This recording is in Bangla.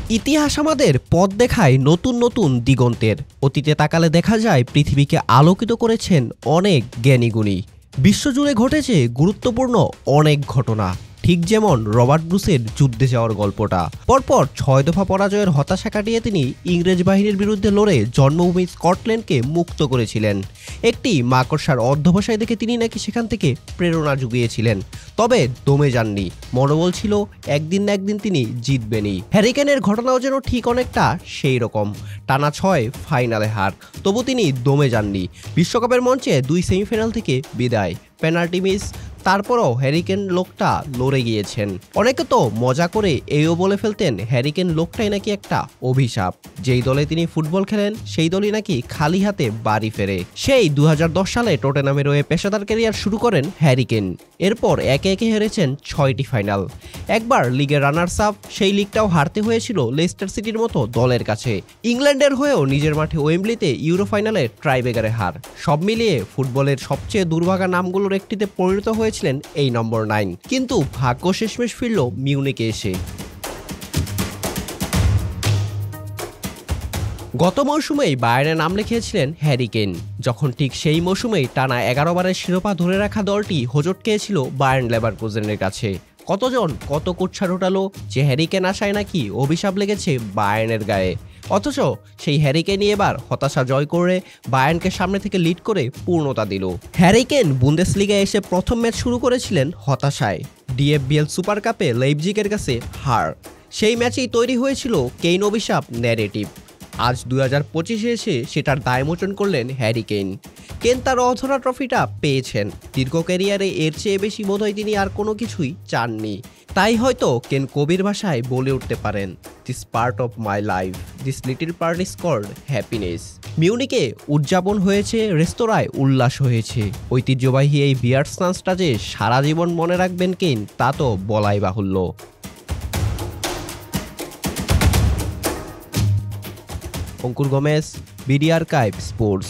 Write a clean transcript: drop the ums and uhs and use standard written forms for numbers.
ইতিহাস আমাদের পথ দেখায় নতুন নতুন দিগন্তের। অতীতে তাকালে দেখা যায় পৃথিবীকে আলোকিত করেছেন অনেক জ্ঞানীগুণী। বিশ্বজুড়ে ঘটেছে গুরুত্বপূর্ণ অনেক ঘটনা, ঠিক যেমন রবার্ট ব্রুসের যুদ্ধে যাওয়ার গল্পটা। পরপর 6 দফা পরাজয়ের হতাশা কাটিয়ে তিনি ইংরেজ বাহিনীর বিরুদ্ধে লড়ে জন্মভূমি স্কটল্যান্ডকে মুক্ত করেছিলেন। একটি মাকড়সার অধ্যবসায় দেখে তিনি নাকি সেখান থেকে প্রেরণা জুগিয়েছিলেন। তবে দমে যাননি, মনোবল ছিল একদিন না একদিন তিনি জিতবেনই। হ্যারি কেনের ঘটনাও যেন ঠিক অনেকটা সেই রকম। টানা 6 ফাইনালে হার, তবু তিনি দমে যাননি। বিশ্বকাপের মঞ্চে 2 সেমিফাইনাল থেকে বিদায়, পেনাল্টি মিস, তারপরও হ্যারি কেন লোকটা লড়ে গিয়েছেন। অনেকে তো মজা করে এও বলে ফেলতেন হ্যারি কেন লোকটাই নাকি একটা অভিশাপ। যেই দলে তিনি ফুটবল খেলেন সেই দলই নাকি খালি হাতে বাড়ি ফেরে। সেই 2010 সালে টটেনহামের হয়ে পেশাদার ক্যারিয়ার শুরু করেন হ্যারি কেন। এরপর একে একে হেরেছেন 6টি ফাইনাল। একবার লিগের রানার্স আপ, সেই লিগটাও হারতে হয়েছিল লেস্টার সিটির মতো দলের কাছে। ইংল্যান্ডের হয়েও নিজের মাঠে ওয়েম্বলিতে ইউরো ফাইনালে ট্রাইবেগারে হার। সব মিলিয়ে ফুটবলের সবচেয়ে দুর্ভাগা নামগুলোর একটিতে পরিণত হয়েছিলেন এই নম্বর 9। কিন্তু ভাগ্য শেষমেশ ফিরল মিউনিকে এসে। গত মৌসুমেই বায়ার্নে নাম লিখিয়েছিলেন হ্যারি কেন, যখন ঠিক সেই মৌসুমেই টানা 11 বারের শিরোপা ধরে রাখা দলটি হোঁচট খেয়েছিল বায়ার্ন লেভারকুজেনের কাছে। কতজন কত কুৎসা ঢোটালো যে হ্যারি কেন আসায় নাকি অভিশাপ লেগেছে বায়ার্নের গায়ে। অথচ সেই হ্যারি কেনই এবার হতাশা জয় করে বায়ার্নকে সামনে থেকে লিড করে পূর্ণতা দিল। হ্যারি কেন বুন্দেসলিগায় এসে প্রথম ম্যাচ শুরু করেছিলেন হতাশায়। ডিএফবিএল সুপার কাপে লেইপজিগের কাছে হার। সেই ম্যাচেই তৈরি হয়েছিল কেইন অভিশাপ ন্যারেটিভ। আজ 2025-এ এসে সেটার দায়মোচন করলেন হ্যারি কেন। কেন তার অধরা ট্রফিটা পেয়েছেন। দীর্ঘ ক্যারিয়ারে এর চেয়ে বেশি বোধহয় তিনি আর কোনো কিছুই চাননি। তাই হয়তো কেন কবির ভাষায় বলে উঠতে পারেন, this part of my life, this little part is called happiness. মিউনিকে উদযাপন হয়েছে, রেস্তোরাঁয় উল্লাস হয়েছে। ঐতিহ্যবাহী এই বিয়ার স্নান্সটা যে সারা জীবন মনে রাখবেন কেন, তা তো বলাই বাহুল্য। অঙ্কুর গোমেজ, বিডি আর্কাইভ স্পোর্টস।